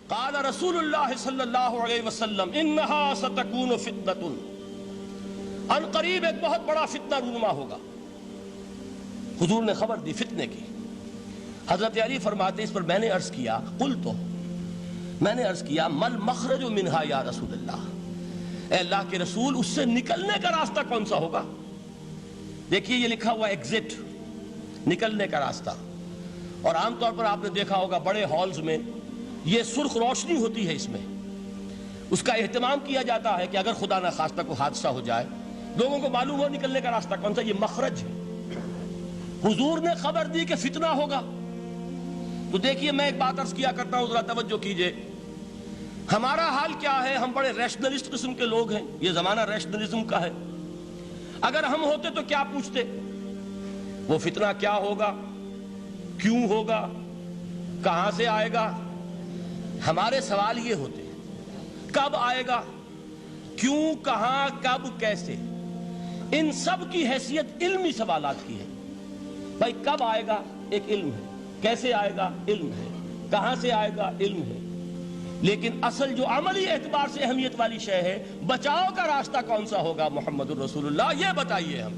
قال رسول اللہ صلی اللہ علیہ وسلم انہا ستکون فتنۃ، ان قریب ایک بہت بڑا فتنہ رونما ہوگا۔ حضور نے خبر دی فتنے کی۔ حضرت علی فرماتے اس پر میں نے عرض کیا، قلت، میں نے عرض کیا مل مخرج منہا یا رسول اللہ، اے اللہ کے رسول اس سے نکلنے کا راستہ کون سا ہوگا؟ دیکھیے یہ لکھا ہوا ایگزٹ، نکلنے کا راستہ، اور عام طور پر آپ نے دیکھا ہوگا بڑے ہالز میں یہ سرخ روشنی ہوتی ہے، اس میں اس کا اہتمام کیا جاتا ہے کہ اگر خدا نہ خواستہ کو حادثہ ہو جائے لوگوں کو معلوم ہو نکلنے کا راستہ کون سا، یہ مخرج ہے۔ حضور نے خبر دی کہ فتنہ ہوگا۔ تو دیکھیے میں ایک بات عرض کیا کرتا ہوں، ذرا توجہ کیجئے، ہمارا حال کیا ہے؟ ہم بڑے ریشنلسٹ قسم کے لوگ ہیں، یہ زمانہ ریشنلزم کا ہے۔ اگر ہم ہوتے تو کیا پوچھتے؟ وہ فتنہ کیا ہوگا، کیوں ہوگا، کہاں سے آئے گا؟ ہمارے سوال یہ ہوتے ہیں، کب آئے گا، کیوں، کہاں، کب، کیسے؟ ان سب کی حیثیت علمی سوالات کی ہے۔ بھائی کب آئے گا ایک علم ہے، کیسے آئے گا علم ہے، کہاں سے آئے گا علم ہے، لیکن اصل جو عملی اعتبار سے اہمیت والی شے ہے، بچاؤ کا راستہ کون سا ہوگا محمد الرسول اللہ، یہ بتائیے ہم۔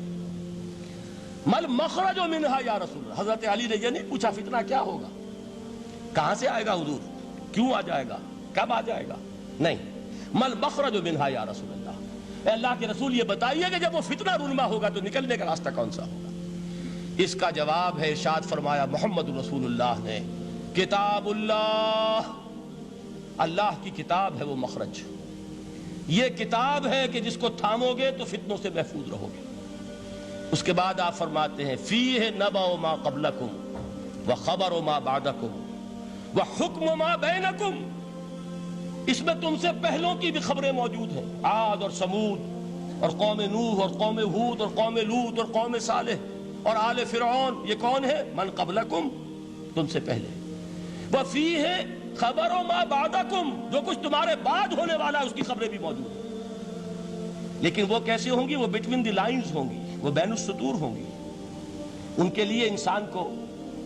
مل مخرج منہا یا رسول اللہ، حضرت علی نے یہ نہیں پوچھا فتنہ کیا ہوگا، کہاں سے آئے گا حضور، کیوں آ جائے گا، کب آ جائے گا، نہیں، مل مخرج منہا یا رسول اللہ، اے اللہ کے رسول یہ بتائیے کہ جب وہ فتنہ رونما ہوگا تو نکلنے کا راستہ کون سا ہوگا؟ اس کا جواب ہے، ارشاد فرمایا محمد رسول اللہ نے، کتاب اللہ، اللہ کی کتاب ہے وہ مخرج، یہ کتاب ہے کہ جس کو تھامو گے تو فتنوں سے محفوظ رہو گے۔ اس کے بعد آپ فرماتے ہیں فیہ نبأ ما قبلکم وخبر ما بعدکم وحکم ما بینکم، اس میں تم سے پہلوں کی بھی خبریں موجود ہیں، عاد اور سمود اور قوم نوح اور قوم ہود اور قوم لوط اور قوم صالح اور آل فرعون، یہ کون ہے؟ من قبلکم، تم سے پہلے، وفیہ خبر ما بعدکم، جو کچھ تمہارے بعد ہونے والا ہے اس کی خبریں بھی موجود ہیں، لیکن وہ کیسے ہوں گی؟ وہ بٹوین دی لائنز ہوں گی، وہ بین السطور ہوں گی۔ ان کے لیے انسان کو،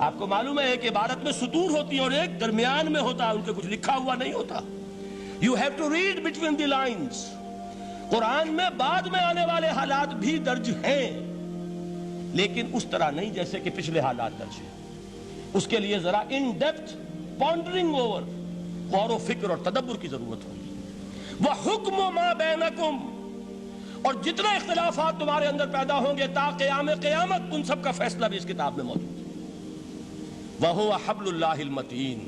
آپ کو معلوم ہے کہ عبارت میں سطور ہوتی ہیں اور ایک درمیان میں ہوتا ہے، ان کے کچھ لکھا ہوا نہیں ہوتا۔ You have to read between the lines۔ قرآن میں بعد میں آنے والے حالات بھی درج ہیں، لیکن اس طرح نہیں جیسے کہ پچھلے حالات درج ہیں۔ اس کے لیے ذرا ان ڈیپتھ پونڈرنگ اوور، غور و فکر اور تدبر کی ضرورت ہوگی۔ وَحُکْمُ مَا بَيْنَكُمْ، اور جتنے اختلافات تمہارے اندر پیدا ہوں گے تا قیام قیامت، ان سب کا فیصلہ بھی اس کتاب میں موجود ہے۔ وَهُوَ حَبْلُ اللَّهِ الْمَتِينُ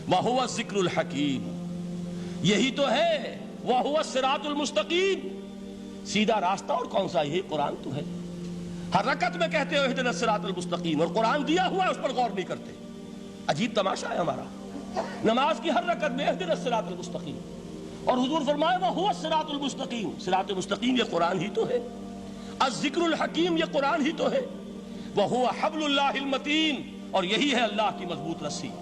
وَهُوَ الذِّكْرُ الْحَكِيمُ، یہی تو ہے وَهُوَ الصِّرَاطُ الْمُسْتَقِيمُ، سیدھا راستہ، اور کون سا؟ یہی قرآن تو ہے۔ ہر رکعت میں کہتے ہو اهْدِنَا الصِّرَاطَ الْمُسْتَقِيمُ، اور قرآن دیا ہوا ہے اس پر غور نہیں کرتے۔ عجیب تماشا ہے ہمارا، نماز کی ہر رکعت میں اهْدِنَا الصِّرَاطَ الْمُسْتَقِيمُ، اور حضور فرمائے وَهُوَ الصِّرَاطُ الْمُسْتَقِيمُ، صراط مستقیم یہ قرآن ہی تو ہے، الذکر الحکیم یہ قرآن ہی تو ہے، وَهُوَ حَبْلُ اللَّهِ الْمَتِينُ، اور یہی ہے اللہ کی مضبوط رسی۔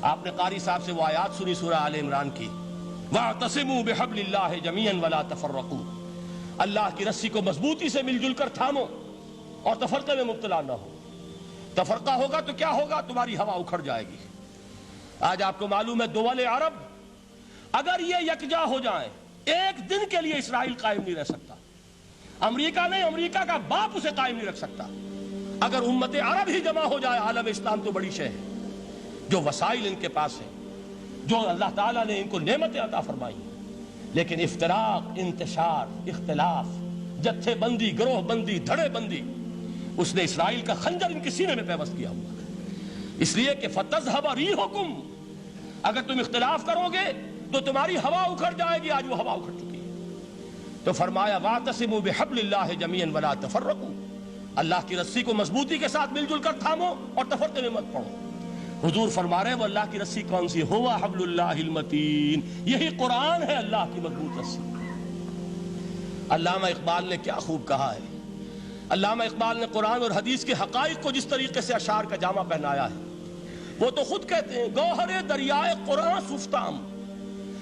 آپ نے قاری صاحب سے وہ آیات سنی سورہ آل عمران کی، وَاعْتَصِمُوا بِحَبْلِ اللَّهِ جَمِيعًا وَلَا تَفَرَّقُوا، اللہ کی رسی کو مضبوطی سے مل جل کر تھامو اور تفرقے میں مبتلا نہ ہو۔ تفرقہ ہوگا تو کیا ہوگا؟ تمہاری ہوا اکھڑ جائے گی۔ آج آپ کو معلوم ہے دول عرب اگر یہ یکجا ہو جائیں، ایک دن کے لیے اسرائیل قائم نہیں رہ سکتا، امریکہ نہیں، امریکہ کا باپ اسے قائم نہیں رکھ سکتا۔ اگر امت عرب ہی جمع ہو جائے، عالم اسلام تو بڑی شے ہے، جو وسائل ان کے پاس ہیں، جو اللہ تعالیٰ نے ان کو نعمتیں عطا فرمائی، لیکن افتراق، انتشار، اختلاف، جتھے بندی، گروہ بندی، دھڑے بندی، اس نے اسرائیل کا خنجر ان کے سینے میں پیوست کیا ہوا ہے۔ اس لیے کہ فَتَذْهَبَ رِيحُكُمْ، اگر تم اختلاف کرو گے تو تمہاری ہوا اکھڑ جائے گی، آج وہ ہوا اکھڑ چکی ہے۔ تو فرمایا وَاعْتَصِمُوا بِحَبْلِ اللَّهِ جَمِيعًا وَلَا تَفَرَّقُوا، اللہ کی رسی کو مضبوطی کے ساتھ مل جل کر تھامو اور تفرقے میں مت پڑو۔ حضور فرما رہے ہیں وہ اللہ کی رسی کون سی؟ ہوا حبل اللہ المتین، یہی قرآن ہے اللہ کی مضبوط رسی۔ علامہ اقبال نے کیا خوب کہا ہے، علامہ اقبال نے قرآن اور حدیث کے حقائق کو جس طریقے سے اشعار کا جامع پہنایا ہے، وہ تو خود کہتے ہیں گوہر دریائے قرآن سفتام،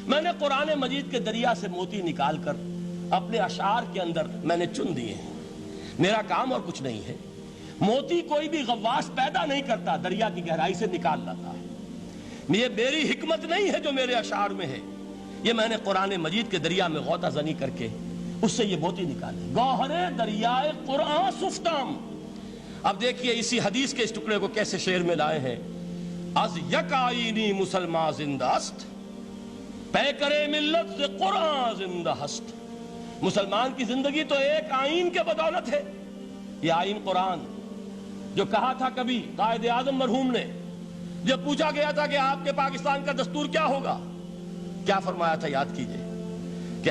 میں نے قرآن مجید کے دریا سے موتی نکال کر اپنے اشعار کے اندر میں نے چن دیے ہیں، میرا کام اور کچھ نہیں ہے۔ موتی کوئی بھی غواص پیدا نہیں کرتا، دریا کی گہرائی سے نکال لاتا ہے۔ یہ میری حکمت نہیں ہے جو میرے اشعار میں ہے، یہ میں نے قرآن مجید کے دریا میں غوطہ زنی کر کے اس سے یہ موتی نکالے، گوہر دریائے قرآن سفتام۔ اب دیکھیے اسی حدیث کے اس ٹکڑے کو کیسے شعر میں لائے ہیں۔ از یک آئینی مسلمان زندہ است، پے کرے ملت سے قرآن زندہ ہست۔ مسلمان کی زندگی تو ایک آئین کے بدولت ہے، یہ آئین قرآن، جو کہا تھا کبھی قائد اعظم مرحوم نے جب پوچھا گیا تھا کہ آپ کے پاکستان کا دستور کیا ہوگا، کیا فرمایا تھا، یاد کیجئے۔